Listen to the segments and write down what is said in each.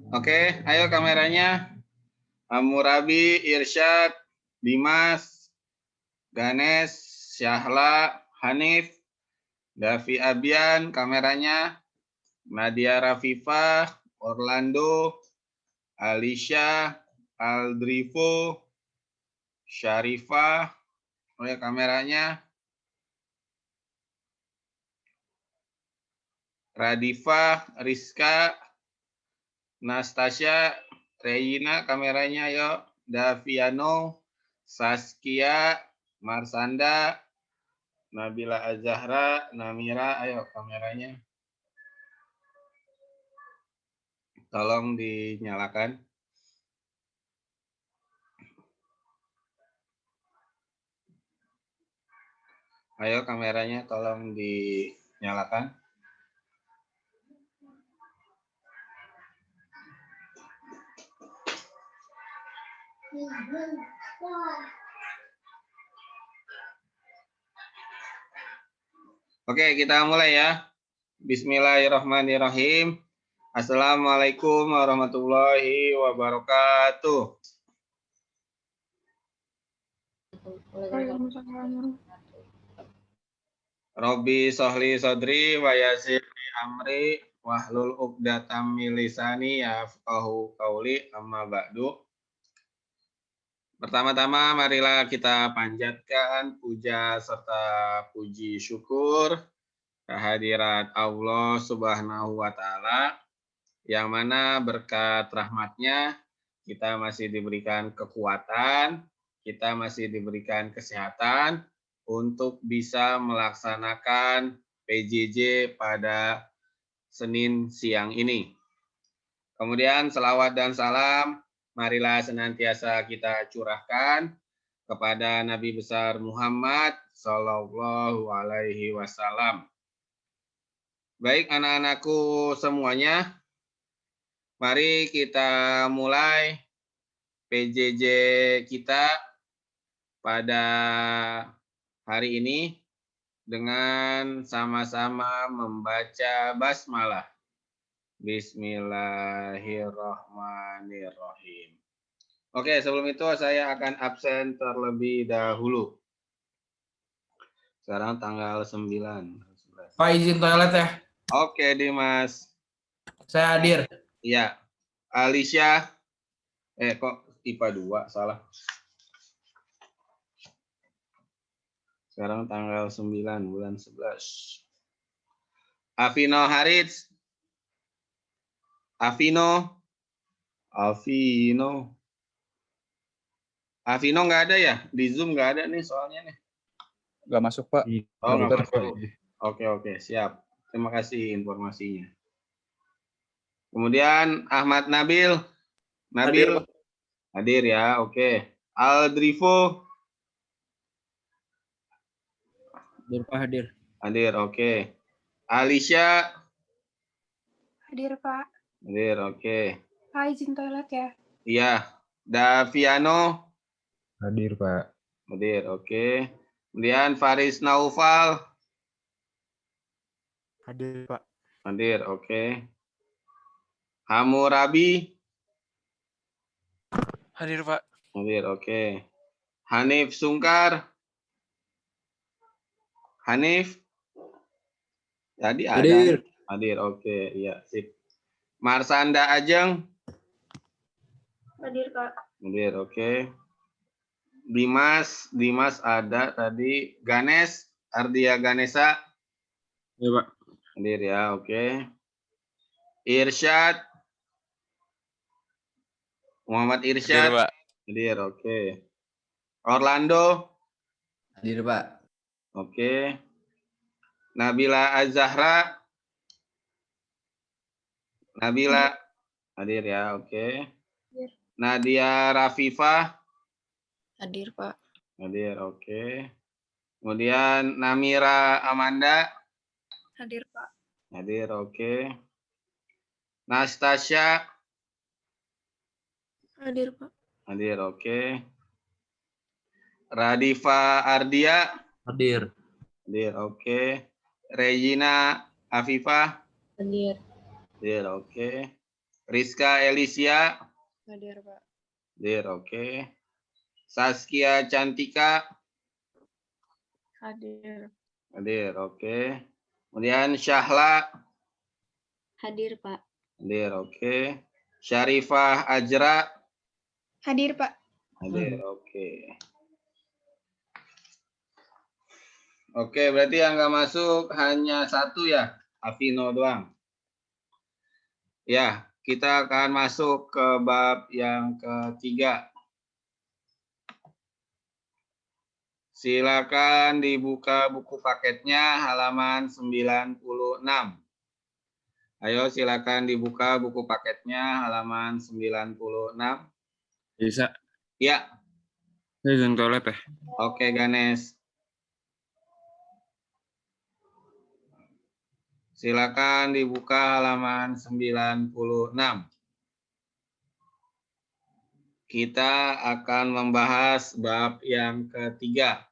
Oke, ayo kameranya. Hammurabi, Irsyad, Dimas, Ganes, Syahla, Hanif, Davi Abian, kameranya. Nadia Rafifah, Orlando, Alicia, Aldrivo, Syarifah, kameranya. Radifah, Rizka, Nastasya, Reina, kameranya yuk. Daviano, Saskia, Marsanda, Nabila Azahra, Namira, ayo kameranya. Tolong dinyalakan. Ayo kameranya tolong dinyalakan. Oke, kita mulai ya. Bismillahirrahmanirrahim. Assalamualaikum warahmatullahi wabarakatuh. Robi sohli sodri wa yasirli amri wahlul uqdatam min lisani yafqahu qauli amma ba'du. Pertama-tama marilah kita panjatkan puja serta puji syukur kehadirat Allah Subhanahu wa taala yang mana berkat rahmatnya kita masih diberikan kekuatan, kita masih diberikan kesehatan untuk bisa melaksanakan PJJ pada Senin siang ini. Kemudian selawat dan salam marilah senantiasa kita curahkan kepada Nabi besar Muhammad Sallallahu Alaihi Wasallam. Baik anak-anakku semuanya, mari kita mulai PJJ kita pada hari ini dengan sama-sama membaca basmalah. Bismillahirrahmanirrahim. Oke, sebelum itu saya akan absen terlebih dahulu. Sekarang tanggal 9. Pak, izin toilet ya. Oke, Dimas. Saya hadir. Iya. Alicia. Kok IPA 2, salah. Sekarang tanggal 9 bulan 11. Afino Harits. Afino nggak ada ya? Di Zoom nggak ada nih soalnya nih. Nggak masuk, Pak. Oh, nggak masuk. Oke, siap. Terima kasih informasinya. Kemudian Ahmad Nabil. Hadir ya, oke. Aldrivo. Hadir, Pak, hadir. Hadir, oke. Alicia. Hadir, Pak. Hadir, oke. Pak, izin toilet ya. Iya. Daviano. Hadir, Pak. Hadir, oke. Kemudian Faris Naufal. Hadir, Pak. Hadir, oke. Hammurabi. Hadir, Pak. Hadir, oke. Hanif Sungkar. Hanif. Tadi ada. Hadir. Hadir, oke. Iya, sip. Marsanda Ajeng. Hadir, Pak. Hadir, oke. Dimas ada tadi. Ganes, Ardia Ganesa. Ya, Pak. Hadir ya, oke. Irsyad. Muhammad Irsyad. Hadir, Pak. Hadir, oke. Orlando. Hadir, Pak. Oke. Nabila Azahra. Nabila. Hadir ya, oke. Hadir. Nadia Rafifah. Hadir, Pak. Hadir, oke. Kemudian Namira Amanda. Hadir, Pak. Hadir, oke. Nastasya. Hadir, Pak. Hadir, oke. Radifa Ardia. Hadir. Hadir, oke. Regina Afifah. Hadir. Hadir, oke. Rizka Elisia. Hadir, Pak. Hadir, oke. Saskia Cantika. Hadir. Hadir, oke. Kemudian Syahla. Hadir, Pak. Hadir, oke. Syarifah Ajra. Hadir, Pak. Hadir, oke. Oke, berarti yang nggak masuk hanya satu ya, Afino doang. Ya, kita akan masuk ke bab yang ketiga. Silakan dibuka buku paketnya halaman 96. Ayo silakan dibuka buku paketnya halaman 96. Bisa. Ya. Saya izin toilet ya. Oke, Ganes. Silakan dibuka halaman 96. Kita akan membahas bab yang ketiga.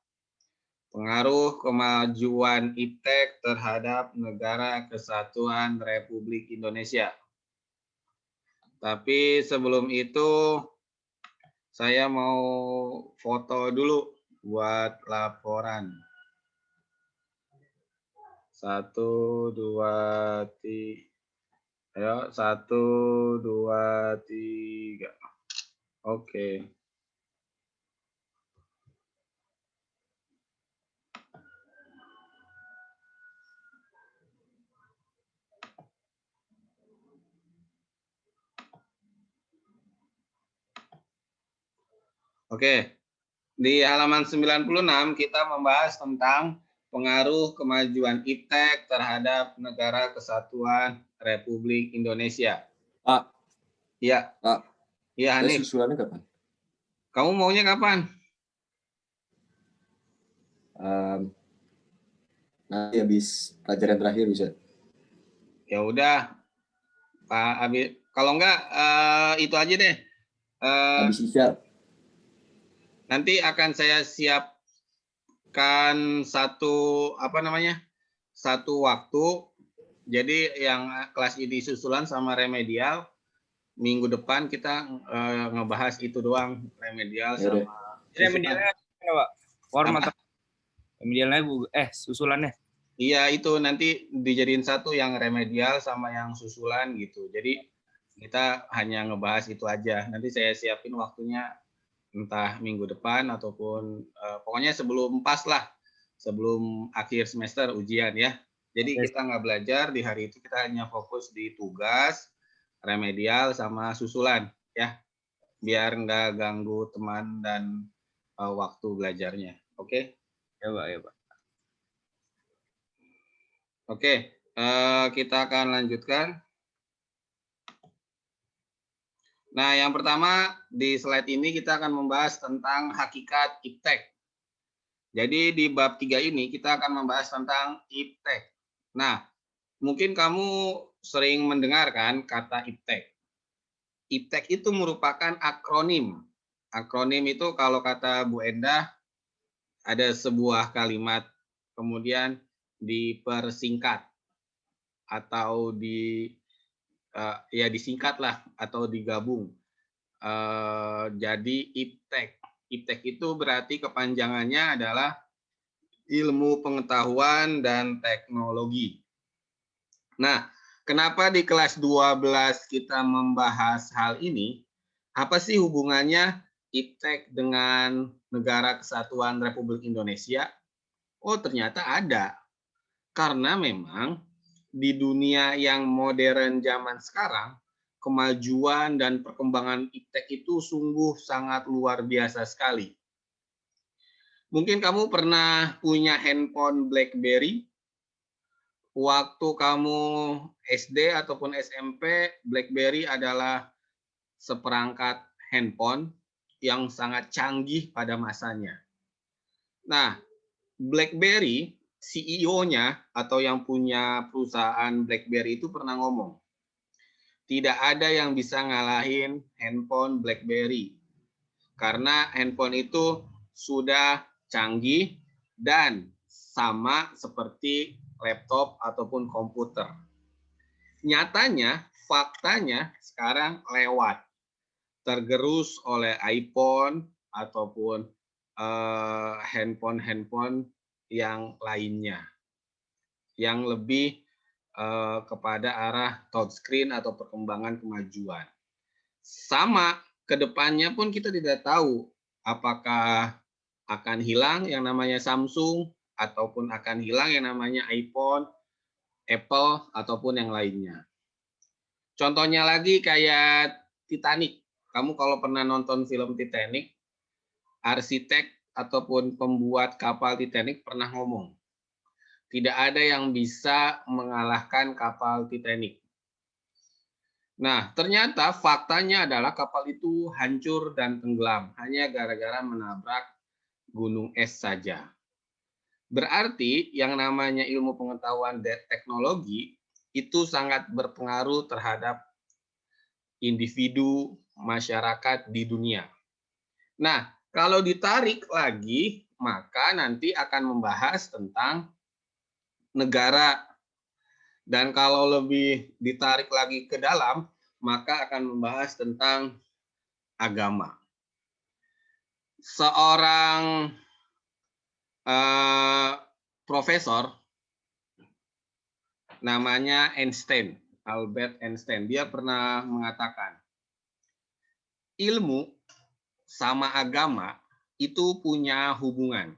Pengaruh kemajuan iptek terhadap Negara Kesatuan Republik Indonesia. Tapi sebelum itu, saya mau foto dulu buat laporan. 1, 2, 3. Ayo, 1, 2, 3. Oke. Oke. Di halaman 96 kita membahas tentang pengaruh kemajuan iptek terhadap Negara Kesatuan Republik Indonesia. Pak. Iya. Pak. Iya, Hanif. Susulannya kapan? Kamu maunya kapan? Nanti habis pelajaran terakhir bisa. Ya udah, Pak Abi. Kalau enggak, itu aja deh. Habis isya. Nanti akan saya siapkan satu waktu. Jadi yang kelas ID susulan sama remedial. Minggu depan kita ngebahas itu doang, remedial sama remedialnya apa, Pak? Format remedialnya susulannya. Iya, itu nanti dijadiin satu yang remedial sama yang susulan gitu. Jadi kita hanya ngebahas itu aja. Nanti saya siapin waktunya entah minggu depan ataupun pokoknya sebelum pas lah, sebelum akhir semester ujian ya. Jadi kita nggak belajar di hari itu, kita hanya fokus di tugas, remedial sama susulan ya, biar nggak ganggu teman dan waktu belajarnya. Oke? Ya Pak, ya Pak. Oke, kita akan lanjutkan. Nah, yang pertama di slide ini kita akan membahas tentang hakikat iptek. Jadi di bab 3 ini kita akan membahas tentang iptek. Nah, mungkin kamu sering mendengarkan kata iptek. Iptek itu merupakan akronim. Akronim itu kalau kata Bu Endah ada sebuah kalimat kemudian dipersingkat atau disingkat lah atau digabung. Jadi iptek. Iptek itu berarti kepanjangannya adalah ilmu pengetahuan dan teknologi. Nah, kenapa di kelas 12 kita membahas hal ini? Apa sih hubungannya iptek dengan Negara Kesatuan Republik Indonesia? Oh, ternyata ada. Karena memang di dunia yang modern zaman sekarang, kemajuan dan perkembangan iptek itu sungguh sangat luar biasa sekali. Mungkin kamu pernah punya handphone BlackBerry. Waktu kamu SD ataupun SMP, BlackBerry adalah seperangkat handphone yang sangat canggih pada masanya. Nah, BlackBerry, CEO-nya atau yang punya perusahaan BlackBerry itu pernah ngomong, tidak ada yang bisa ngalahin handphone BlackBerry. Karena handphone itu sudah canggih dan sama seperti laptop ataupun komputer. Nyatanya faktanya sekarang lewat, tergerus oleh iPhone ataupun handphone yang lainnya, yang lebih kepada arah touchscreen atau perkembangan kemajuan. Sama, kedepannya pun kita tidak tahu apakah akan hilang yang namanya Samsung ataupun akan hilang yang namanya iPhone, Apple, ataupun yang lainnya. Contohnya lagi kayak Titanic. Kamu kalau pernah nonton film Titanic, arsitek ataupun pembuat kapal Titanic pernah ngomong, tidak ada yang bisa mengalahkan kapal Titanic. Nah, ternyata faktanya adalah kapal itu hancur dan tenggelam hanya gara-gara menabrak gunung es saja. Berarti yang namanya ilmu pengetahuan dan teknologi itu sangat berpengaruh terhadap individu, masyarakat di dunia. Nah, kalau ditarik lagi, maka nanti akan membahas tentang negara. Dan kalau lebih ditarik lagi ke dalam, maka akan membahas tentang agama. Seorang profesor namanya Einstein, Albert Einstein, dia pernah mengatakan, ilmu sama agama itu punya hubungan.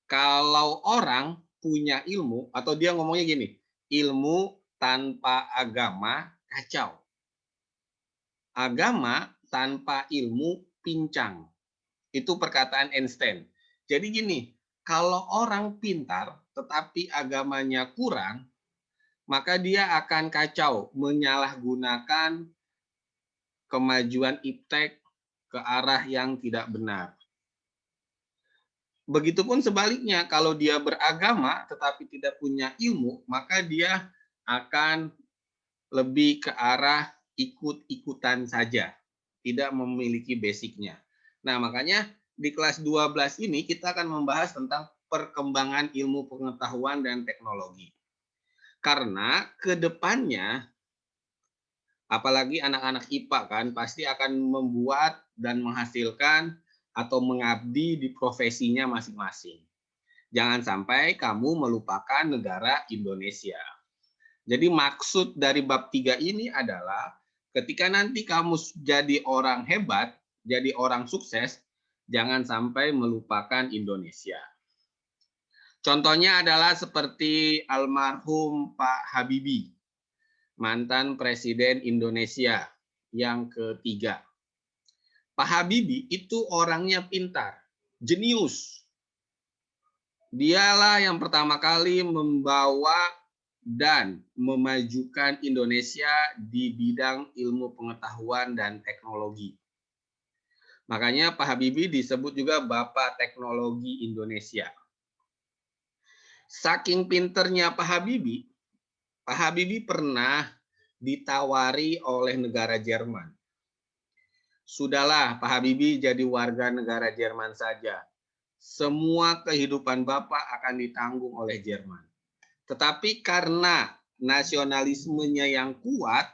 Kalau orang punya ilmu, atau dia ngomongnya gini, ilmu tanpa agama kacau. Agama tanpa ilmu pincang. Itu perkataan Einstein. Jadi gini, kalau orang pintar tetapi agamanya kurang, maka dia akan kacau, menyalahgunakan kemajuan iptek ke arah yang tidak benar. Begitupun sebaliknya, kalau dia beragama tetapi tidak punya ilmu, maka dia akan lebih ke arah ikut-ikutan saja, tidak memiliki basicnya. Nah, makanya di kelas 12 ini kita akan membahas tentang perkembangan ilmu pengetahuan dan teknologi. Karena ke depannya, apalagi anak-anak IPA kan, pasti akan membuat dan menghasilkan atau mengabdi di profesinya masing-masing. Jangan sampai kamu melupakan negara Indonesia. Jadi maksud dari bab 3 ini adalah ketika nanti kamu jadi orang hebat, jadi orang sukses, jangan sampai melupakan Indonesia. Contohnya adalah seperti almarhum Pak Habibie, mantan Presiden Indonesia yang ketiga. Pak Habibie itu orangnya pintar, jenius. Dialah yang pertama kali membawa dan memajukan Indonesia di bidang ilmu pengetahuan dan teknologi. Makanya Pak Habibie disebut juga Bapak Teknologi Indonesia. Saking pinternya Pak Habibie pernah ditawari oleh negara Jerman. Sudahlah, Pak Habibie jadi warga negara Jerman saja. Semua kehidupan Bapak akan ditanggung oleh Jerman. Tetapi karena nasionalismenya yang kuat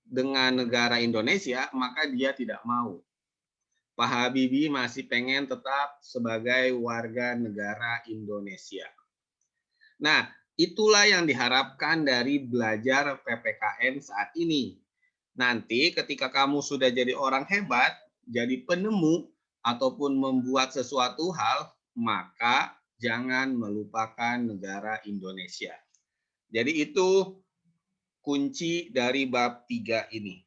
dengan negara Indonesia, maka dia tidak mau. Pak Habibie masih pengen tetap sebagai warga negara Indonesia. Nah, itulah yang diharapkan dari belajar PPKN saat ini. Nanti ketika kamu sudah jadi orang hebat, jadi penemu, ataupun membuat sesuatu hal, maka jangan melupakan negara Indonesia. Jadi itu kunci dari bab 3 ini.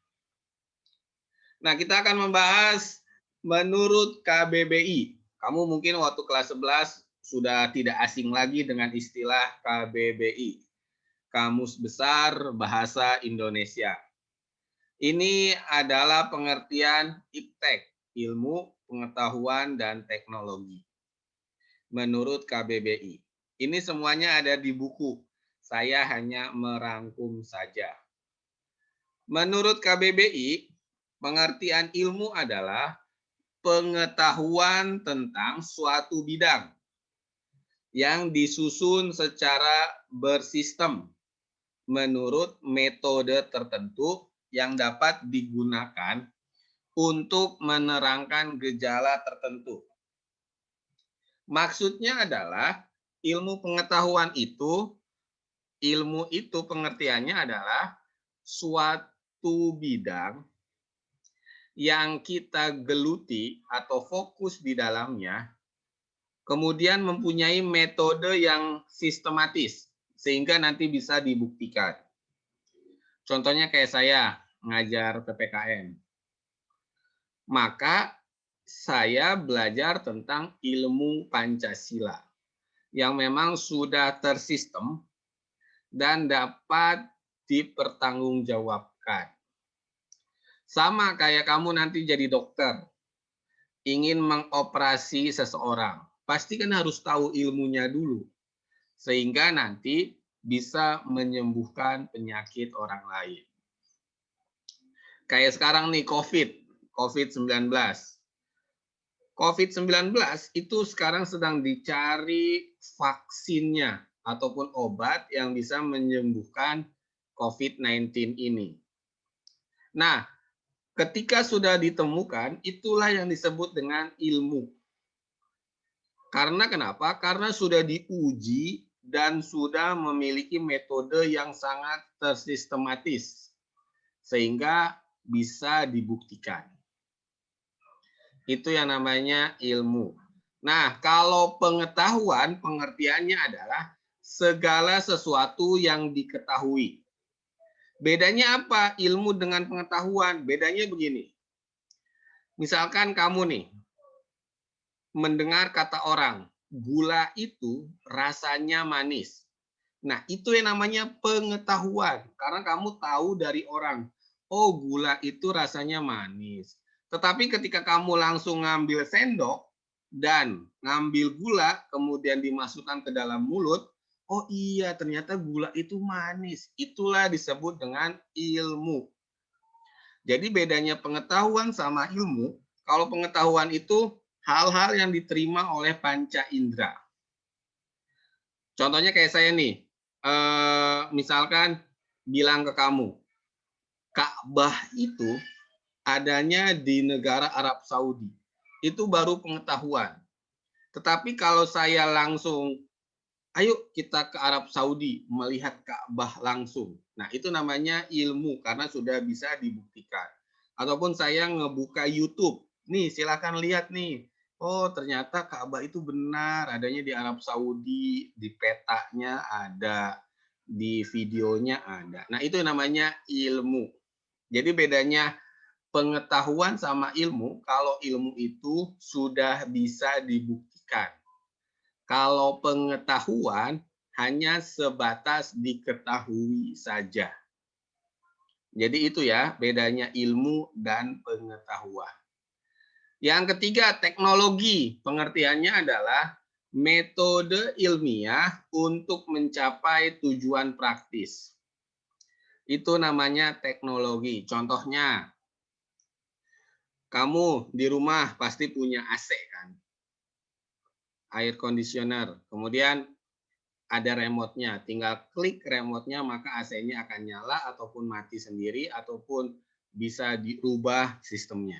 Nah, kita akan membahas menurut KBBI. Kamu mungkin waktu kelas 11 sudah tidak asing lagi dengan istilah KBBI. Kamus Besar Bahasa Indonesia. Ini adalah pengertian iptek, ilmu pengetahuan dan teknologi. Menurut KBBI. Ini semuanya ada di buku. Saya hanya merangkum saja. Menurut KBBI, pengertian ilmu adalah pengetahuan tentang suatu bidang yang disusun secara bersistem menurut metode tertentu yang dapat digunakan untuk menerangkan gejala tertentu. Maksudnya adalah ilmu itu pengertiannya adalah suatu bidang yang kita geluti atau fokus di dalamnya, kemudian mempunyai metode yang sistematis, sehingga nanti bisa dibuktikan. Contohnya kayak saya ngajar PPKN. Maka saya belajar tentang ilmu Pancasila yang memang sudah tersistem dan dapat dipertanggungjawabkan. Sama kayak kamu nanti jadi dokter, ingin mengoperasi seseorang, pasti kan harus tahu ilmunya dulu, sehingga nanti bisa menyembuhkan penyakit orang lain. Kayak sekarang nih COVID-19. COVID-19 itu sekarang sedang dicari vaksinnya ataupun obat yang bisa menyembuhkan COVID-19 ini. Nah, ketika sudah ditemukan, itulah yang disebut dengan ilmu. Karena kenapa? Karena sudah diuji dan sudah memiliki metode yang sangat tersistematis, sehingga bisa dibuktikan. Itu yang namanya ilmu. Nah, kalau pengetahuan, pengertiannya adalah segala sesuatu yang diketahui. Bedanya apa ilmu dengan pengetahuan? Bedanya begini. Misalkan kamu nih, mendengar kata orang, gula itu rasanya manis. Nah, itu yang namanya pengetahuan. Karena kamu tahu dari orang, oh gula itu rasanya manis. Tetapi ketika kamu langsung ngambil sendok dan ngambil gula, kemudian dimasukkan ke dalam mulut, oh iya ternyata gula itu manis. Itulah disebut dengan ilmu. Jadi bedanya pengetahuan sama ilmu, kalau pengetahuan itu hal-hal yang diterima oleh panca indera. Contohnya kayak saya nih, misalkan bilang ke kamu, Ka'bah itu adanya di negara Arab Saudi. Itu baru pengetahuan. Tetapi kalau saya langsung, ayo kita ke Arab Saudi melihat Ka'bah langsung. Nah, itu namanya ilmu karena sudah bisa dibuktikan. Ataupun saya ngebuka YouTube. Nih, silakan lihat nih. Oh, ternyata Ka'bah itu benar adanya di Arab Saudi, di petanya ada, di videonya ada. Nah, itu namanya ilmu. Jadi bedanya pengetahuan sama ilmu, kalau ilmu itu sudah bisa dibuktikan. Kalau pengetahuan hanya sebatas diketahui saja. Jadi itu ya bedanya ilmu dan pengetahuan. Yang ketiga, teknologi. Pengertiannya adalah metode ilmiah untuk mencapai tujuan praktis. Itu namanya teknologi. Contohnya, kamu di rumah pasti punya AC kan? Air conditioner. Kemudian ada remote-nya. Tinggal klik remote-nya maka AC-nya akan nyala ataupun mati sendiri ataupun bisa dirubah sistemnya.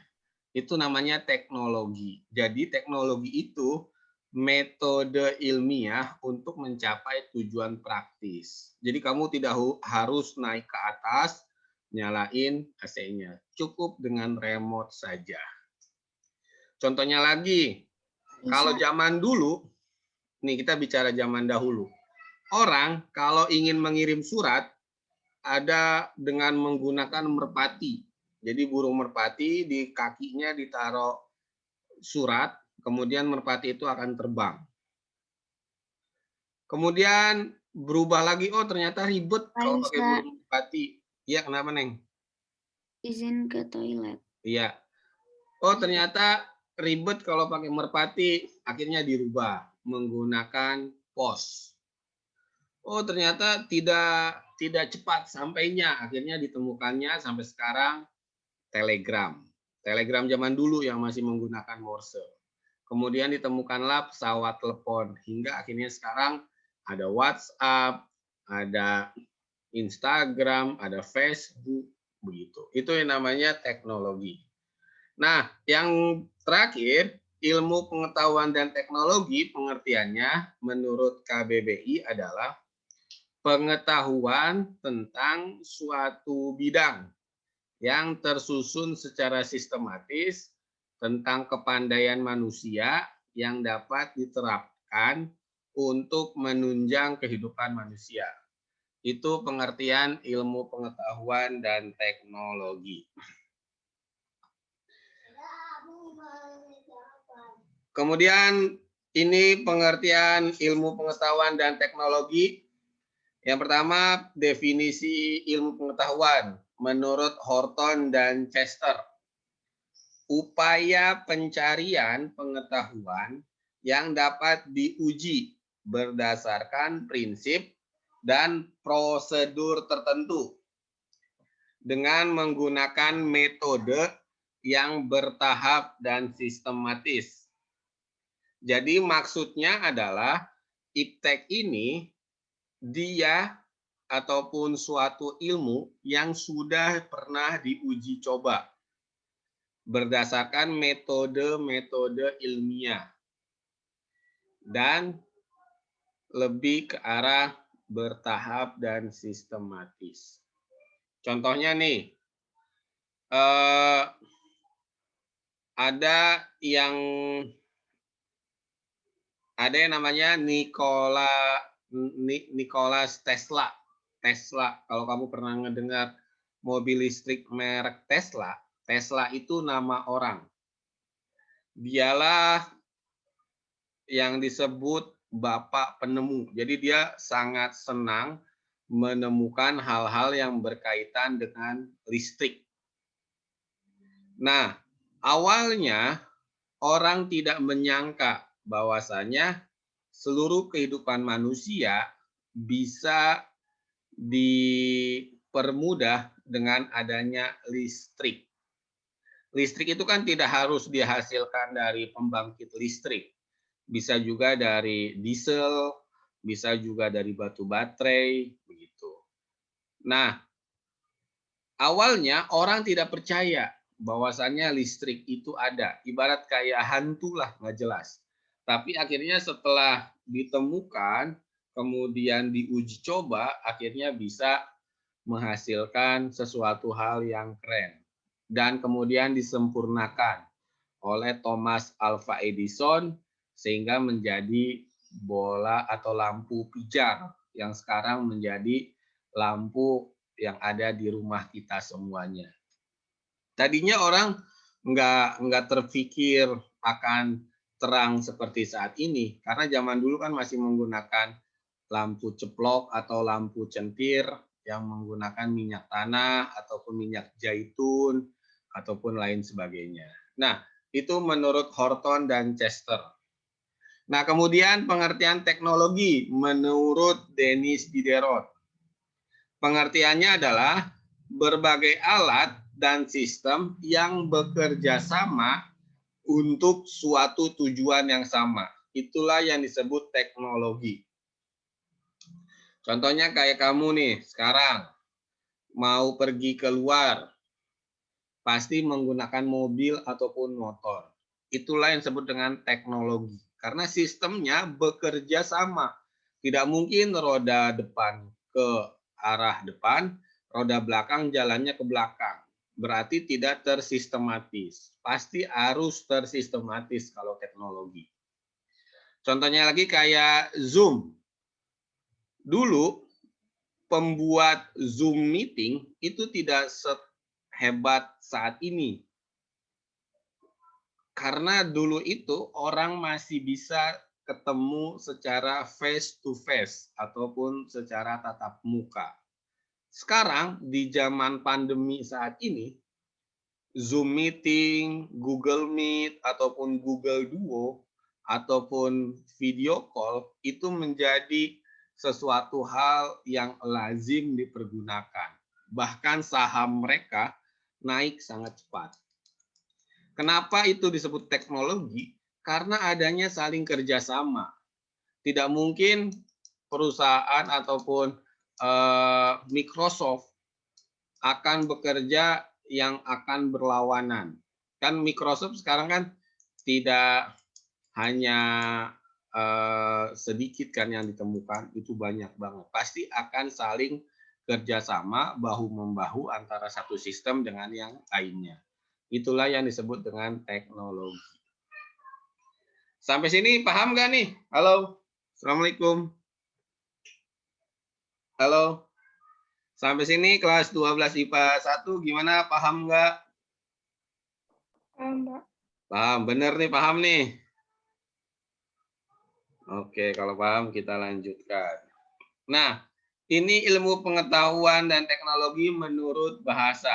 Itu namanya teknologi. Jadi teknologi itu metode ilmiah untuk mencapai tujuan praktis. Jadi kamu tidak harus naik ke atas, nyalain AC-nya. Cukup dengan remote saja. Contohnya lagi, kalau zaman dulu, nih kita bicara zaman dahulu. Orang kalau ingin mengirim surat, ada dengan menggunakan merpati. Jadi burung merpati di kakinya ditaruh surat, kemudian merpati itu akan terbang. Kemudian berubah lagi, oh ternyata ribet kalau pakai burung merpati. Iya, kenapa, Neng? Izin ke toilet. Iya. Oh, ternyata ribet kalau pakai merpati, akhirnya dirubah menggunakan pos. Oh, ternyata tidak cepat sampainya, akhirnya ditemukannya sampai sekarang telegram. Telegram zaman dulu yang masih menggunakan Morse. Kemudian ditemukanlah pesawat telepon hingga akhirnya sekarang ada WhatsApp, ada Instagram, ada Facebook, begitu. Itu yang namanya teknologi. Nah, yang terakhir, ilmu pengetahuan dan teknologi pengertiannya menurut KBBI adalah pengetahuan tentang suatu bidang yang tersusun secara sistematis tentang kepandaian manusia yang dapat diterapkan untuk menunjang kehidupan manusia. Itu pengertian ilmu pengetahuan dan teknologi. Kemudian ini pengertian ilmu pengetahuan dan teknologi. Yang pertama, definisi ilmu pengetahuan menurut Horton dan Chester. Upaya pencarian pengetahuan yang dapat diuji berdasarkan prinsip dan prosedur tertentu dengan menggunakan metode yang bertahap dan sistematis. Jadi maksudnya adalah iptek ini dia ataupun suatu ilmu yang sudah pernah diuji coba berdasarkan metode-metode ilmiah dan lebih ke arah bertahap dan sistematis. Contohnya nih, ada yang namanya Nikola Tesla. Kalau kamu pernah mendengar mobil listrik merek Tesla, Tesla itu nama orang. Dialah yang disebut bapak penemu. Jadi dia sangat senang menemukan hal-hal yang berkaitan dengan listrik. Nah, awalnya orang tidak menyangka bahwasanya seluruh kehidupan manusia bisa dipermudah dengan adanya listrik. Listrik itu kan tidak harus dihasilkan dari pembangkit listrik. Bisa juga dari diesel, bisa juga dari batu baterai, begitu. Nah, awalnya orang tidak percaya bahwasannya listrik itu ada. Ibarat kayak hantu lah, nggak jelas. Tapi akhirnya setelah ditemukan, kemudian diuji coba, akhirnya bisa menghasilkan sesuatu hal yang keren. Dan kemudian disempurnakan oleh Thomas Alva Edison, sehingga menjadi bola atau lampu pijar yang sekarang menjadi lampu yang ada di rumah kita semuanya. Tadinya orang nggak terpikir akan terang seperti saat ini, karena zaman dulu kan masih menggunakan lampu ceplok atau lampu centir yang menggunakan minyak tanah ataupun minyak zaitun ataupun lain sebagainya. Nah, itu menurut Horton dan Chester. Nah, kemudian pengertian teknologi menurut Dennis Diderot. Pengertiannya adalah berbagai alat dan sistem yang bekerja sama untuk suatu tujuan yang sama. Itulah yang disebut teknologi. Contohnya kayak kamu nih, sekarang mau pergi keluar, pasti menggunakan mobil ataupun motor. Itulah yang disebut dengan teknologi. Karena sistemnya bekerja sama. Tidak mungkin roda depan ke arah depan, roda belakang jalannya ke belakang. Berarti tidak tersistematis. Pasti harus tersistematis kalau teknologi. Contohnya lagi kayak Zoom. Dulu pembuat Zoom meeting itu tidak sehebat saat ini. Karena dulu itu orang masih bisa ketemu secara face to face ataupun secara tatap muka. Sekarang di zaman pandemi saat ini, Zoom meeting, Google Meet ataupun Google Duo ataupun video call itu menjadi sesuatu hal yang lazim dipergunakan. Bahkan saham mereka naik sangat cepat. Kenapa itu disebut teknologi? Karena adanya saling kerjasama. Tidak mungkin perusahaan ataupun Microsoft akan bekerja yang akan berlawanan. Kan Microsoft sekarang kan tidak hanya sedikit kan yang ditemukan, itu banyak banget. Pasti akan saling kerjasama bahu-membahu antara satu sistem dengan yang lainnya. Itulah yang disebut dengan teknologi. Sampai sini paham nggak nih? Halo, Assalamualaikum. Halo. Sampai sini kelas 12 IPA 1 gimana? Paham nggak? Paham, Pak. Paham, bener nih, paham nih. Oke, kalau paham kita lanjutkan. Nah, ini ilmu pengetahuan dan teknologi menurut bahasa.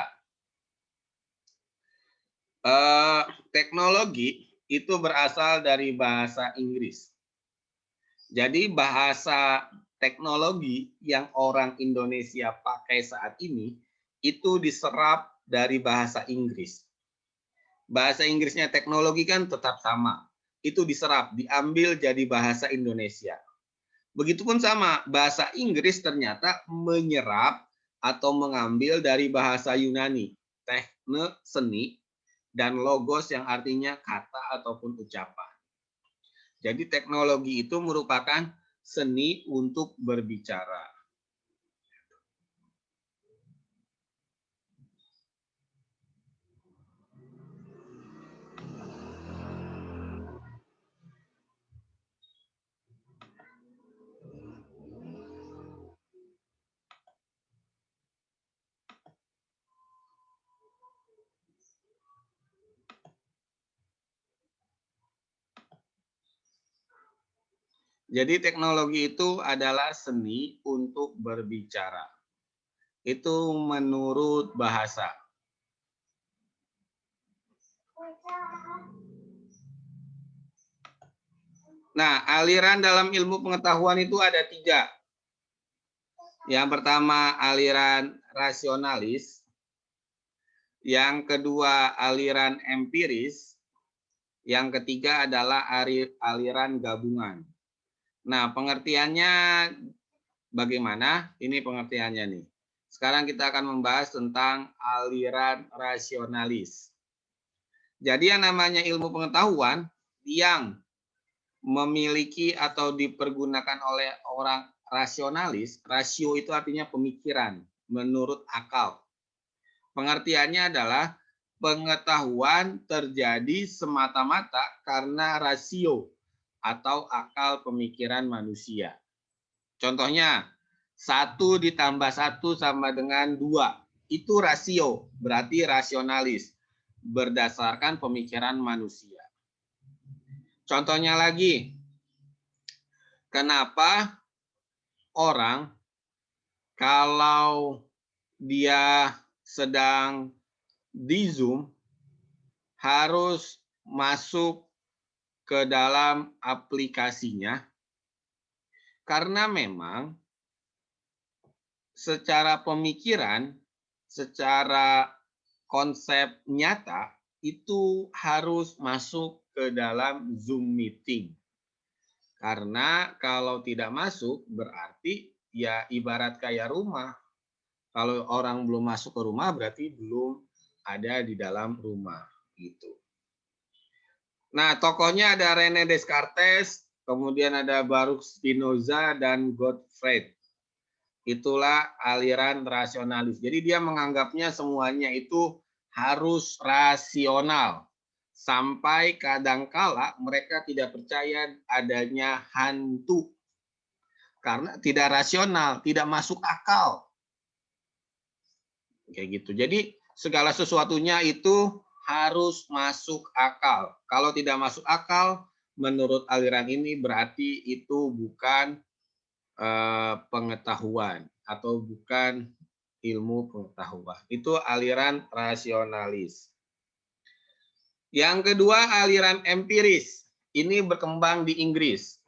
Teknologi itu berasal dari bahasa Inggris. Jadi bahasa teknologi yang orang Indonesia pakai saat ini itu diserap dari bahasa Inggris. Bahasa Inggrisnya teknologi kan tetap sama. Itu diserap, diambil jadi bahasa Indonesia. Begitupun sama, bahasa Inggris ternyata menyerap atau mengambil dari bahasa Yunani, tekne, seni, dan logos yang artinya kata ataupun ucapan. Jadi teknologi itu merupakan seni untuk berbicara. Jadi teknologi itu adalah seni untuk berbicara. Itu menurut bahasa. Nah, aliran dalam ilmu pengetahuan itu ada 3. Yang pertama aliran rasionalis. Yang kedua aliran empiris. Yang ketiga adalah aliran gabungan. Nah, pengertiannya bagaimana? Ini pengertiannya nih. Sekarang kita akan membahas tentang aliran rasionalis. Jadi yang namanya ilmu pengetahuan yang memiliki atau dipergunakan oleh orang rasionalis, rasio itu artinya pemikiran, menurut akal. Pengertiannya adalah pengetahuan terjadi semata-mata karena rasio atau akal pemikiran manusia. Contohnya, 1 ditambah 1 sama dengan 2. Itu rasio, berarti rasionalis, berdasarkan pemikiran manusia. Contohnya lagi, kenapa orang kalau dia sedang di Zoom harus masuk ke dalam aplikasinya, karena memang secara pemikiran, secara konsep nyata itu harus masuk ke dalam Zoom meeting. Karena kalau tidak masuk berarti ya ibarat kayak rumah. Kalau orang belum masuk ke rumah berarti belum ada di dalam rumah gitu. Nah, tokohnya ada René Descartes, kemudian ada Baruch Spinoza dan Gottfried. Itulah aliran rasionalis. Jadi dia menganggapnya semuanya itu harus rasional. Sampai kadangkala mereka tidak percaya adanya hantu. Karena tidak rasional, tidak masuk akal. Kayak gitu. Jadi segala sesuatunya itu harus masuk akal. Kalau tidak masuk akal, menurut aliran ini berarti itu bukan pengetahuan atau bukan ilmu pengetahuan. Itu aliran rasionalis. Yang kedua aliran empiris. Ini berkembang di Inggris.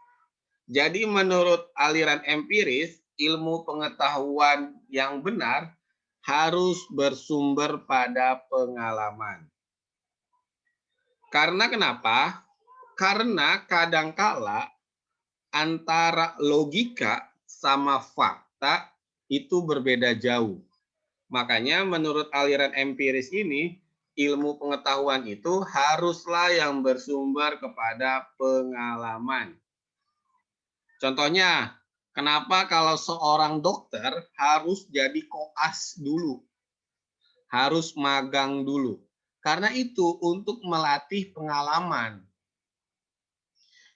Jadi menurut aliran empiris, ilmu pengetahuan yang benar harus bersumber pada pengalaman. Karena kenapa? Karena kadangkala antara logika sama fakta itu berbeda jauh. Makanya menurut aliran empiris ini, ilmu pengetahuan itu haruslah yang bersumber kepada pengalaman. Contohnya, kenapa kalau seorang dokter harus jadi koas dulu? Harus magang dulu. Karena itu untuk melatih pengalaman.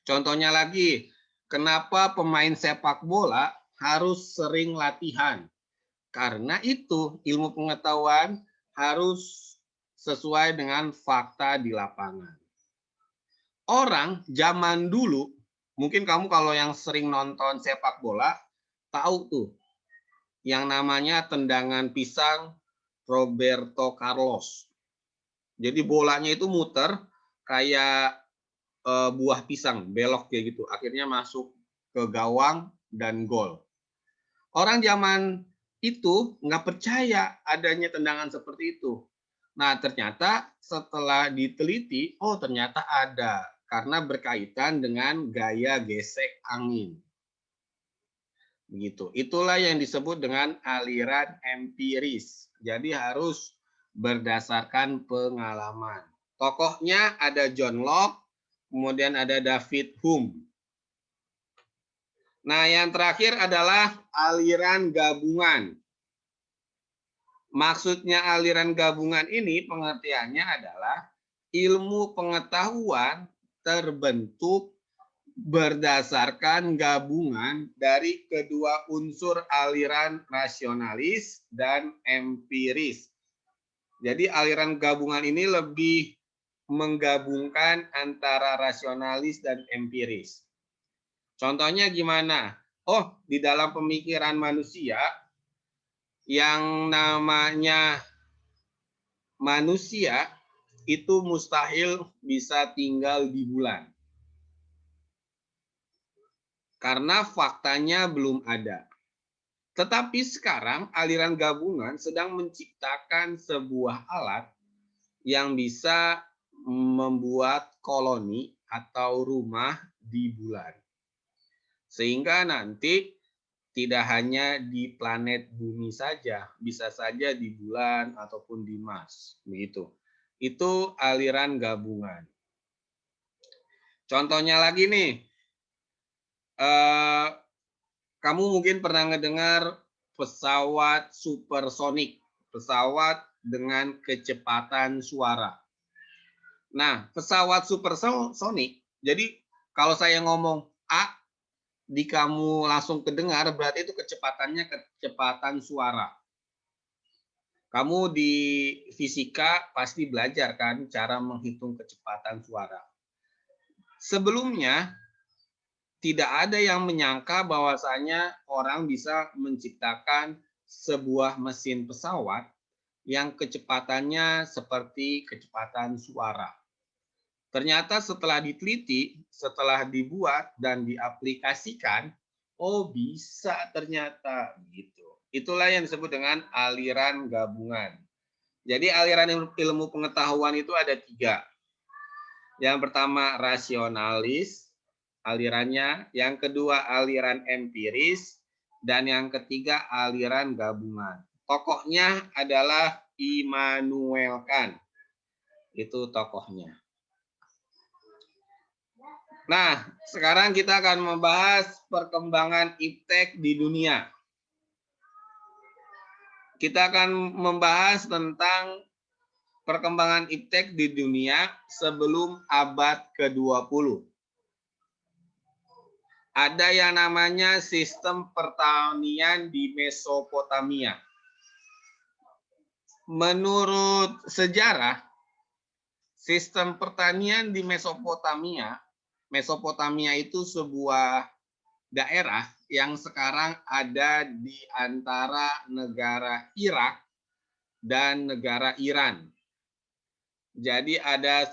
Contohnya lagi, kenapa pemain sepak bola harus sering latihan? Karena itu ilmu pengetahuan harus sesuai dengan fakta di lapangan. Orang zaman dulu, mungkin kamu kalau yang sering nonton sepak bola, tahu tuh yang namanya tendangan pisang Roberto Carlos. Jadi bolanya itu muter kayak buah pisang, belok kayak gitu. Akhirnya masuk ke gawang dan gol. Orang zaman itu nggak percaya adanya tendangan seperti itu. Nah, ternyata setelah diteliti, oh ternyata ada. Karena berkaitan dengan gaya gesek angin. Begitu. Itulah yang disebut dengan aliran empiris. Jadi harus berdasarkan pengalaman. Tokohnya ada John Locke, kemudian ada David Hume. Nah, yang terakhir adalah aliran gabungan. Maksudnya aliran gabungan ini pengertiannya adalah ilmu pengetahuan terbentuk berdasarkan gabungan dari kedua unsur aliran rasionalis dan empiris. Jadi aliran gabungan ini lebih menggabungkan antara rasionalis dan empiris. Contohnya gimana? Oh, di dalam pemikiran manusia, yang namanya manusia itu mustahil bisa tinggal di bulan. Karena faktanya belum ada. Tetapi sekarang aliran gabungan sedang menciptakan sebuah alat yang bisa membuat koloni atau rumah di bulan. Sehingga nanti tidak hanya di planet bumi saja, bisa saja di bulan ataupun di Mars, begitu. Itu aliran gabungan. Contohnya lagi nih, kamu mungkin pernah mendengar pesawat supersonik, pesawat dengan kecepatan suara. Nah, pesawat supersonik, jadi kalau saya ngomong A, di kamu langsung kedengar, berarti itu kecepatannya kecepatan suara. Kamu di fisika pasti belajar kan cara menghitung kecepatan suara. Sebelumnya, tidak ada yang menyangka bahwasanya orang bisa menciptakan sebuah mesin pesawat yang kecepatannya seperti kecepatan suara. Ternyata setelah diteliti, setelah dibuat dan diaplikasikan, oh bisa ternyata gitu. Itulah yang disebut dengan aliran gabungan. Jadi aliran ilmu pengetahuan itu ada 3. Yang pertama rasionalis alirannya, yang kedua aliran empiris, dan yang ketiga aliran gabungan. Tokohnya adalah Immanuel Kant. Itu tokohnya. Nah, sekarang kita akan membahas perkembangan iptek di dunia. Kita akan membahas tentang perkembangan iptek di dunia sebelum abad ke-20. Ada yang namanya sistem pertanian di Mesopotamia. Menurut sejarah, sistem pertanian di Mesopotamia itu sebuah daerah yang sekarang ada di antara negara Irak dan negara Iran. Jadi ada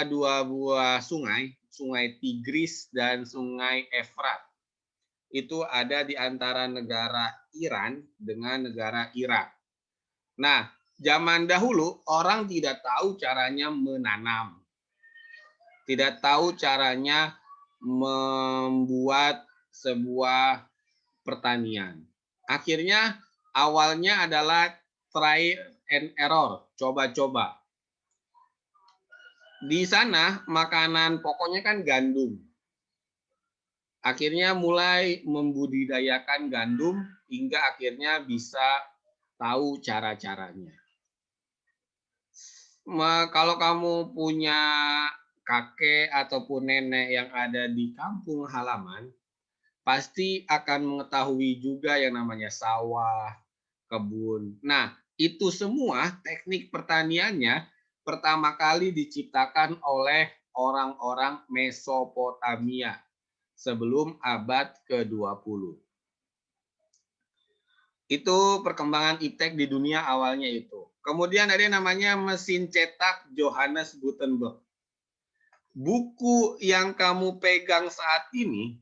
dua buah sungai, Sungai Tigris dan Sungai Efrat. Itu ada di antara negara Iran dengan negara Irak. Nah, zaman dahulu orang tidak tahu caranya menanam. Tidak tahu caranya membuat sebuah pertanian. Akhirnya awalnya adalah try and error, coba-coba. Di sana makanan pokoknya kan gandum. Akhirnya mulai membudidayakan gandum hingga akhirnya bisa tahu cara-caranya. Kalau kamu punya kakek ataupun nenek yang ada di kampung halaman, pasti akan mengetahui juga yang namanya sawah, kebun. Nah, itu semua teknik pertaniannya pertama kali diciptakan oleh orang-orang Mesopotamia sebelum abad ke-20. Itu perkembangan iptek di dunia awalnya itu. Kemudian ada yang namanya mesin cetak Johannes Gutenberg. Buku yang kamu pegang saat ini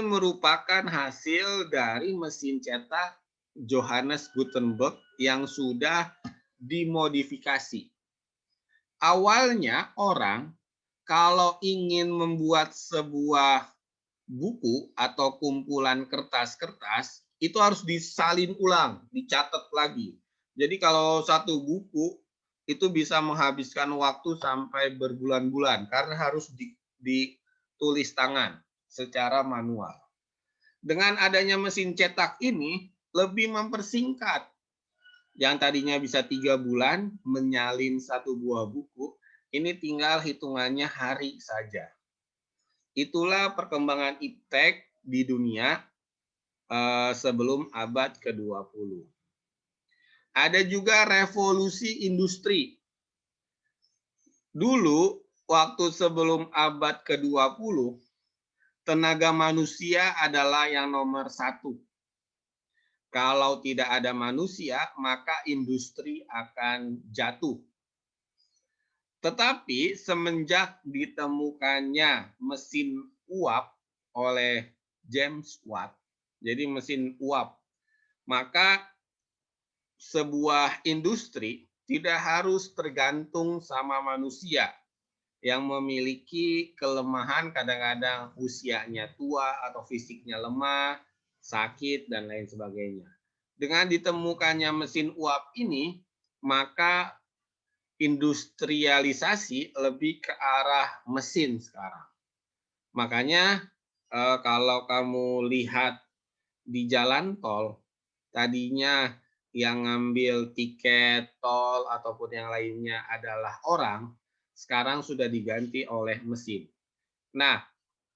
merupakan hasil dari mesin cetak Johannes Gutenberg yang sudah dimodifikasi. Awalnya orang kalau ingin membuat sebuah buku atau kumpulan kertas-kertas, itu harus disalin ulang, dicatat lagi. Jadi kalau satu buku itu bisa menghabiskan waktu sampai berbulan-bulan karena harus ditulis tangan secara manual. Dengan adanya mesin cetak ini lebih mempersingkat. Yang tadinya bisa 3 bulan menyalin satu buah buku, ini tinggal hitungannya hari saja. Itulah perkembangan iptek di dunia sebelum abad ke-20. Ada juga revolusi industri. Dulu, waktu sebelum abad ke-20, tenaga manusia adalah yang nomor 1. Kalau tidak ada manusia, maka industri akan jatuh. Tetapi semenjak ditemukannya mesin uap oleh James Watt, jadi mesin uap, maka sebuah industri tidak harus tergantung sama manusia yang memiliki kelemahan, kadang-kadang usianya tua atau fisiknya lemah, sakit, dan lain sebagainya. Dengan ditemukannya mesin uap ini, maka industrialisasi lebih ke arah mesin sekarang. Makanya kalau kamu lihat di jalan tol, tadinya yang ngambil tiket tol ataupun yang lainnya adalah orang, sekarang sudah diganti oleh mesin. Nah,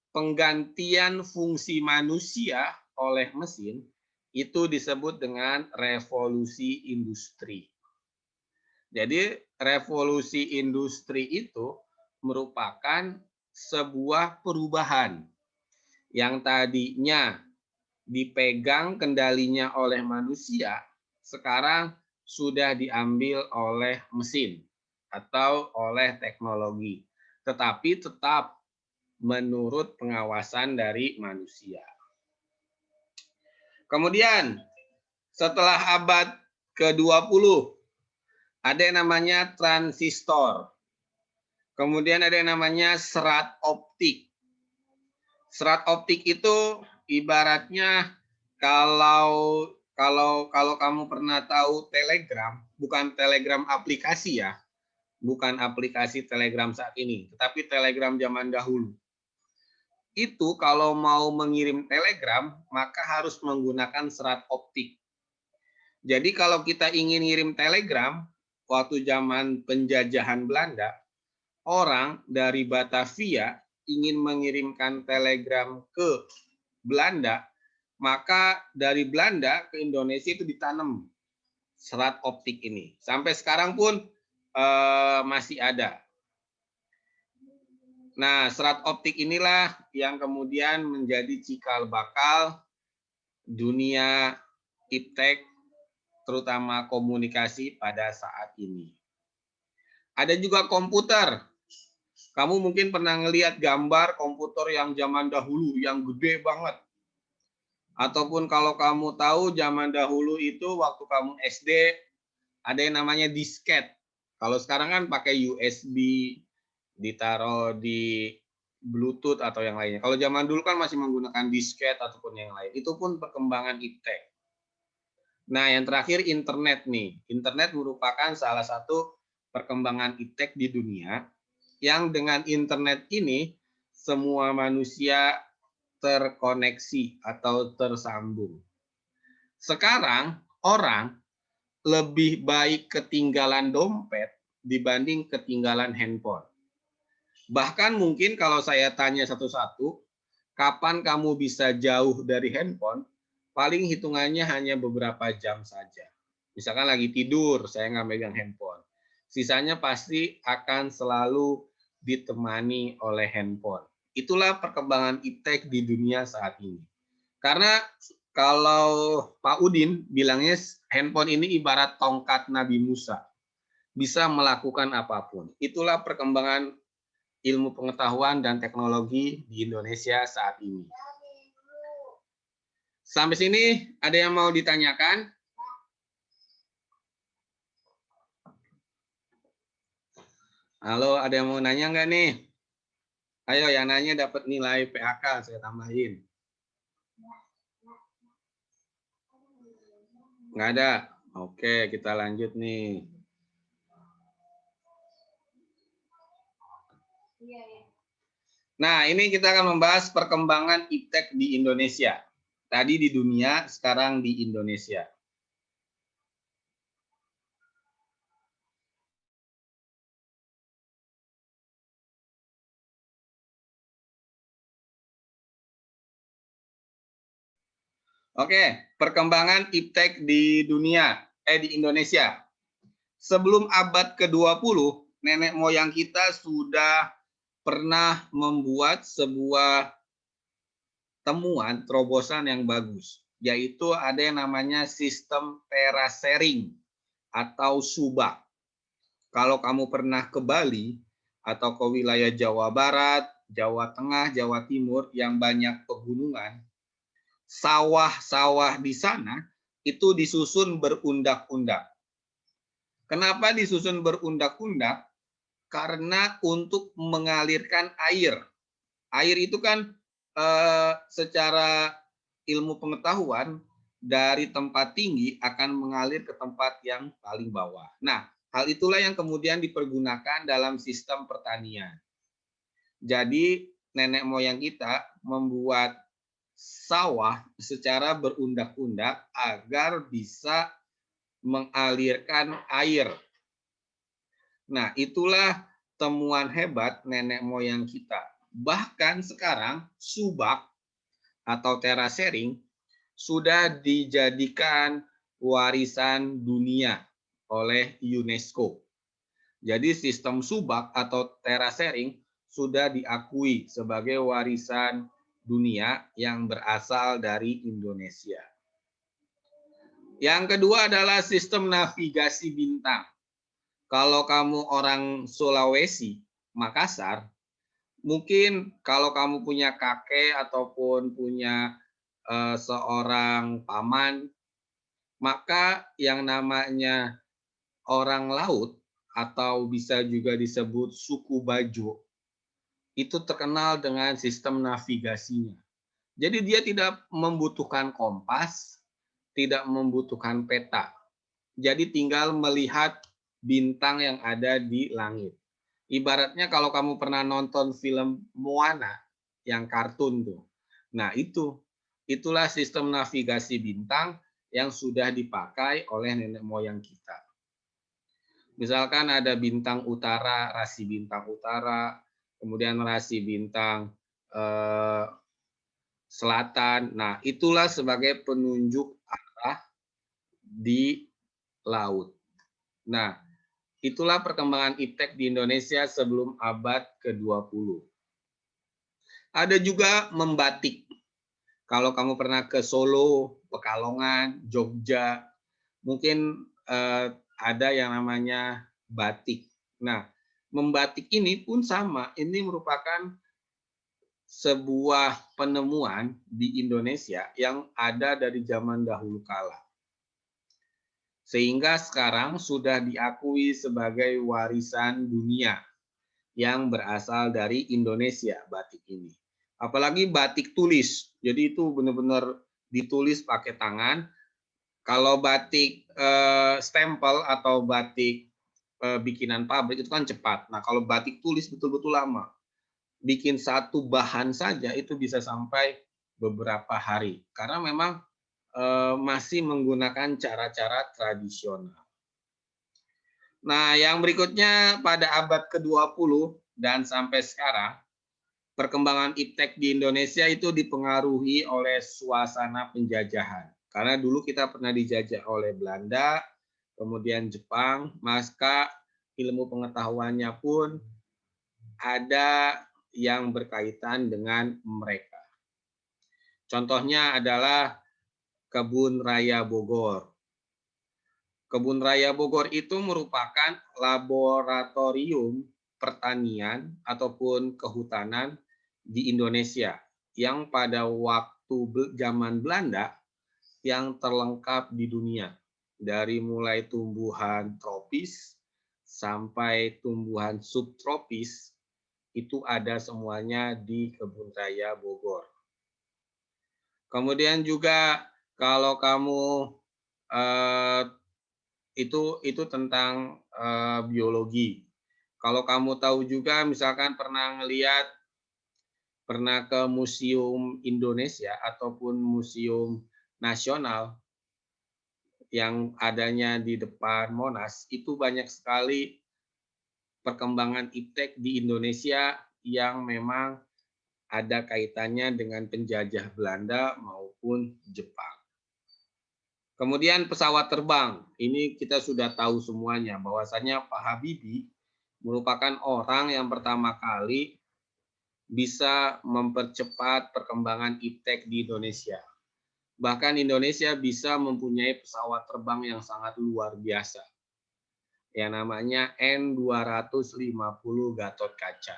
penggantian fungsi manusia oleh mesin itu disebut dengan revolusi industri. Jadi revolusi industri itu merupakan sebuah perubahan yang tadinya dipegang kendalinya oleh manusia, sekarang sudah diambil oleh mesin atau oleh teknologi, tetapi tetap menurut pengawasan dari manusia. Kemudian setelah abad ke-20 ada yang namanya transistor. Kemudian ada yang namanya serat optik. Serat optik itu ibaratnya kalau kamu pernah tahu Telegram, bukan Telegram aplikasi ya, bukan aplikasi Telegram saat ini, tetapi Telegram zaman dahulu. Itu kalau mau mengirim telegram, maka harus menggunakan serat optik. Jadi kalau kita ingin ngirim telegram, waktu zaman penjajahan Belanda, orang dari Batavia ingin mengirimkan telegram ke Belanda, maka dari Belanda ke Indonesia itu ditanam serat optik ini. Sampai sekarang pun masih ada. Nah, serat optik inilah yang kemudian menjadi cikal bakal dunia iptek, terutama komunikasi pada saat ini. Ada juga komputer. Kamu mungkin pernah ngelihat gambar komputer yang zaman dahulu, yang gede banget. Ataupun kalau kamu tahu zaman dahulu itu waktu kamu SD, ada yang namanya disket. Kalau sekarang kan pakai USB, ditaruh di Bluetooth atau yang lainnya. Kalau zaman dulu kan masih menggunakan disket ataupun yang lain. Itu pun perkembangan iptek. Nah, yang terakhir internet nih. Internet merupakan salah satu perkembangan iptek di dunia yang dengan internet ini semua manusia terkoneksi atau tersambung. Sekarang orang lebih baik ketinggalan dompet dibanding ketinggalan handphone. Bahkan mungkin kalau saya tanya satu-satu, kapan kamu bisa jauh dari handphone, paling hitungannya hanya beberapa jam saja. Misalkan lagi tidur, saya nggak megang handphone. Sisanya pasti akan selalu ditemani oleh handphone. Itulah perkembangan iptek di dunia saat ini. Karena kalau Pak Udin bilangnya handphone ini ibarat tongkat Nabi Musa. Bisa melakukan apapun. Itulah perkembangan ilmu pengetahuan dan teknologi di Indonesia saat ini. Sampai sini ada yang mau ditanyakan? Halo, ada yang mau nanya nggak nih? Ayo, yang nanya dapat nilai PAK, saya tambahin. Nggak ada? Oke, kita lanjut nih. Nah, ini kita akan membahas perkembangan iptek di Indonesia. Tadi di dunia, sekarang di Indonesia. Oke, perkembangan iptek di dunia, di Indonesia. Sebelum abad ke-20, nenek moyang kita sudah pernah membuat sebuah temuan terobosan yang bagus, yaitu ada yang namanya sistem terasering atau subak. Kalau kamu pernah ke Bali atau ke wilayah Jawa Barat, Jawa Tengah, Jawa Timur yang banyak pegunungan, sawah-sawah di sana itu disusun berundak-undak. Kenapa disusun berundak-undak? Karena untuk mengalirkan air. Air itu kan secara ilmu pengetahuan dari tempat tinggi akan mengalir ke tempat yang paling bawah. Nah, hal itulah yang kemudian dipergunakan dalam sistem pertanian. Jadi, nenek moyang kita membuat sawah secara berundak-undak agar bisa mengalirkan air. Nah, itulah temuan hebat nenek moyang kita. Bahkan sekarang subak atau terasering sudah dijadikan warisan dunia oleh UNESCO. Jadi sistem subak atau terasering sudah diakui sebagai warisan dunia yang berasal dari Indonesia. Yang kedua adalah sistem navigasi bintang. Kalau kamu orang Sulawesi, Makassar, mungkin kalau kamu punya kakek ataupun punya seorang paman, maka yang namanya orang laut atau bisa juga disebut suku Bajo, itu terkenal dengan sistem navigasinya. Jadi dia tidak membutuhkan kompas, tidak membutuhkan peta. Jadi tinggal melihat bintang yang ada di langit. Ibaratnya kalau kamu pernah nonton film Moana yang kartun tuh. Nah, itulah sistem navigasi bintang yang sudah dipakai oleh nenek moyang kita. Misalkan ada bintang utara, rasi bintang utara, kemudian rasi bintang selatan. Nah, itulah sebagai penunjuk arah di laut. Nah, itulah perkembangan iptek di Indonesia sebelum abad ke-20. Ada juga membatik. Kalau kamu pernah ke Solo, Pekalongan, Jogja, mungkin ada yang namanya batik. Nah, membatik ini pun sama. Ini merupakan sebuah penemuan di Indonesia yang ada dari zaman dahulu kala. Sehingga sekarang sudah diakui sebagai warisan dunia. yang berasal dari Indonesia, batik ini. Apalagi batik tulis, jadi itu benar-benar ditulis pakai tangan. Kalau batik stempel atau batik bikinan pabrik itu kan cepat. Nah, kalau batik tulis betul-betul lama. Bikin satu bahan saja itu bisa sampai beberapa hari. Karena memang masih menggunakan cara-cara tradisional. Nah, yang berikutnya pada abad ke-20 dan sampai sekarang, perkembangan iptek di Indonesia itu dipengaruhi oleh suasana penjajahan. Karena dulu kita pernah dijajah oleh Belanda, kemudian Jepang, maka ilmu pengetahuannya pun ada yang berkaitan dengan mereka. Contohnya adalah Kebun Raya Bogor. Kebun Raya Bogor itu merupakan laboratorium pertanian ataupun kehutanan di Indonesia yang pada waktu zaman Belanda yang terlengkap di dunia. Dari mulai tumbuhan tropis sampai tumbuhan subtropis itu ada semuanya di Kebun Raya Bogor. Kemudian juga kalau kamu itu tentang biologi. Kalau kamu tahu juga, misalkan pernah ke Museum Indonesia ataupun Museum Nasional yang adanya di depan Monas, itu banyak sekali perkembangan iptek di Indonesia yang memang ada kaitannya dengan penjajah Belanda maupun Jepang. Kemudian pesawat terbang, ini kita sudah tahu semuanya bahwasanya Pak Habibie merupakan orang yang pertama kali bisa mempercepat perkembangan iptek di Indonesia. Bahkan Indonesia bisa mempunyai pesawat terbang yang sangat luar biasa, yang namanya N250 Gatot-Kaca.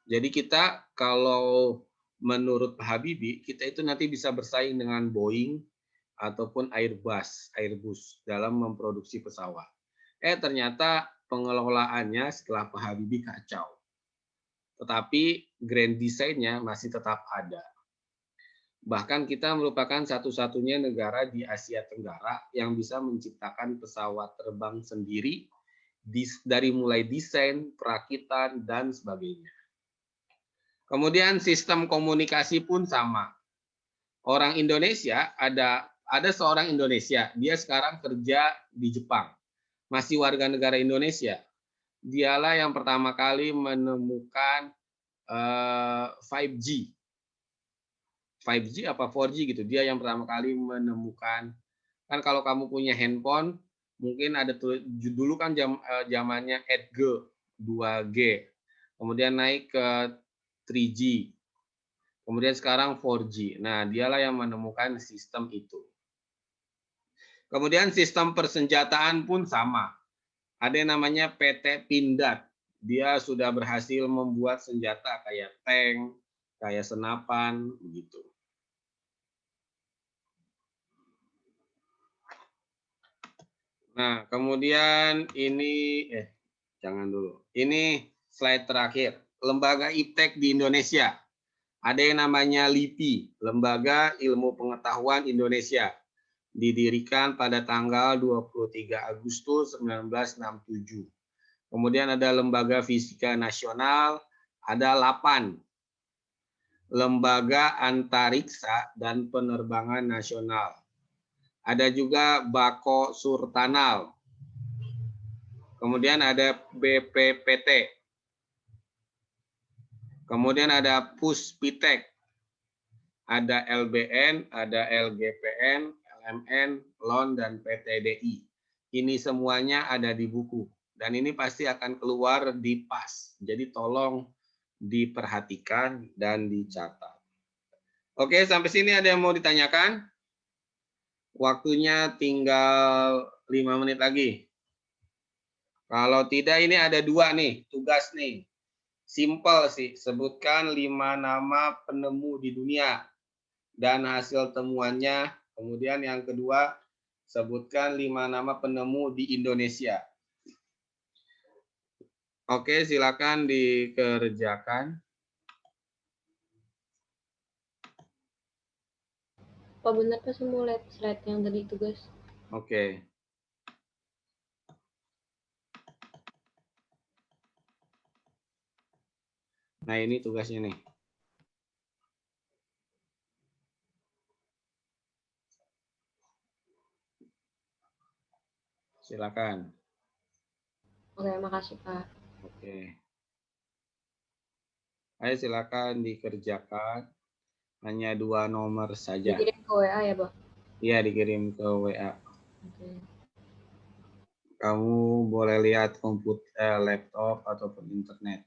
Jadi kita kalau menurut Pak Habibie, kita itu nanti bisa bersaing dengan Boeing ataupun Airbus dalam memproduksi pesawat. Ternyata pengelolaannya setelah Pak Habibie kacau. Tetapi grand design-nya masih tetap ada. Bahkan kita merupakan satu-satunya negara di Asia Tenggara yang bisa menciptakan pesawat terbang sendiri dari mulai desain, perakitan, dan sebagainya. Kemudian sistem komunikasi pun sama. Orang Indonesia, ada seorang Indonesia, dia sekarang kerja di Jepang. Masih warga negara Indonesia. Dialah yang pertama kali menemukan 5G. 5G apa 4G gitu. Dia yang pertama kali menemukan, kan kalau kamu punya handphone, mungkin ada dulu kan zamannya Edge 2G. Kemudian naik ke 3G. Kemudian sekarang 4G. Nah, dialah yang menemukan sistem itu. Kemudian sistem persenjataan pun sama. Ada yang namanya PT Pindad. Dia sudah berhasil membuat senjata kayak tank, kayak senapan, begitu. Nah, kemudian ini, jangan dulu. Ini slide terakhir. Lembaga iptek di Indonesia. Ada yang namanya LIPI, Lembaga Ilmu Pengetahuan Indonesia. Didirikan pada tanggal 23 Agustus 1967. Kemudian ada Lembaga Fisika Nasional, ada 8. Lembaga Antariksa dan Penerbangan Nasional. Ada juga Bako Surtanal. Kemudian ada BPPT. Kemudian ada Puspitek. Ada LBN, ada LGPN, LMN, LON, dan PTDI. Ini semuanya ada di buku. Dan ini pasti akan keluar di PAS. Jadi tolong diperhatikan dan dicatat. Oke, sampai sini ada yang mau ditanyakan? Waktunya tinggal 5 menit lagi. Kalau tidak, ini ada 2 nih, tugas nih. Simple sih, sebutkan 5 nama penemu di dunia dan hasil temuannya. Kemudian yang kedua, sebutkan 5 nama penemu di Indonesia. Oke, silakan dikerjakan. Pak benar Pak, saya mau lihat slide yang tadi tugas. Oke. Nah, ini tugasnya nih. Silakan. Oke, makasih Pak. Oke. Ayo silakan dikerjakan. Hanya 2 nomor saja. Dikirim ke WA ya Pak? Iya, dikirim ke WA. Oke. Kamu boleh lihat komputer, laptop, ataupun internet.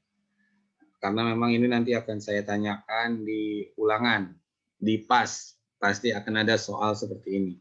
Karena memang ini nanti akan saya tanyakan di ulangan, di PAS. Pasti akan ada soal seperti ini.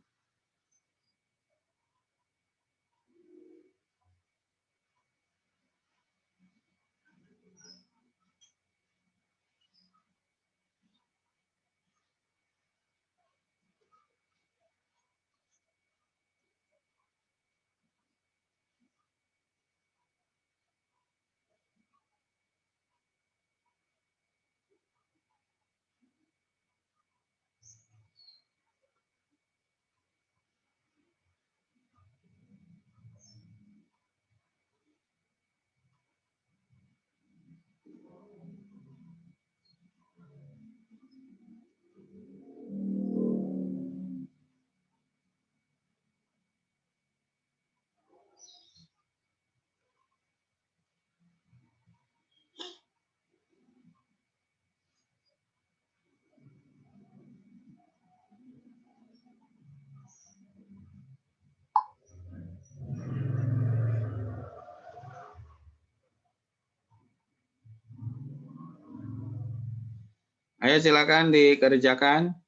Ayo silakan dikerjakan.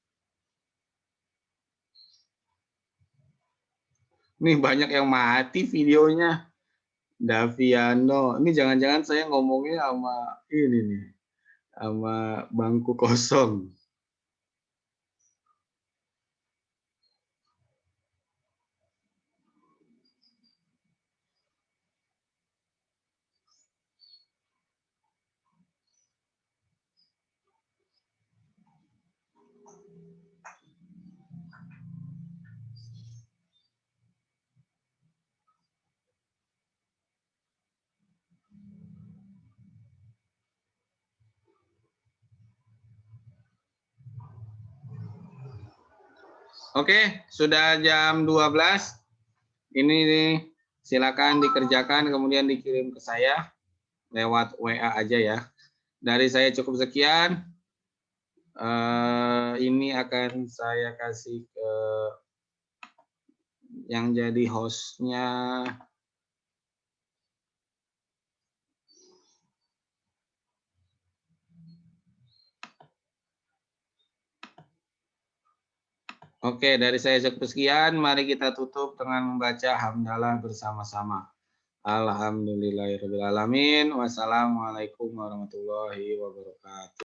Nih banyak yang mati videonya. Daviano. Ini jangan-jangan saya ngomongnya sama ini nih. Sama bangku kosong. Oke, sudah jam 12. Ini nih, silakan dikerjakan kemudian dikirim ke saya lewat WA aja ya. Dari saya cukup sekian. Ini akan saya kasih ke yang jadi hostnya. Oke, dari saya cukup sekian. Mari kita tutup dengan membaca hamdalah bersama-sama. Alhamdulillahirrahmanirrahim. Wassalamualaikum warahmatullahi wabarakatuh.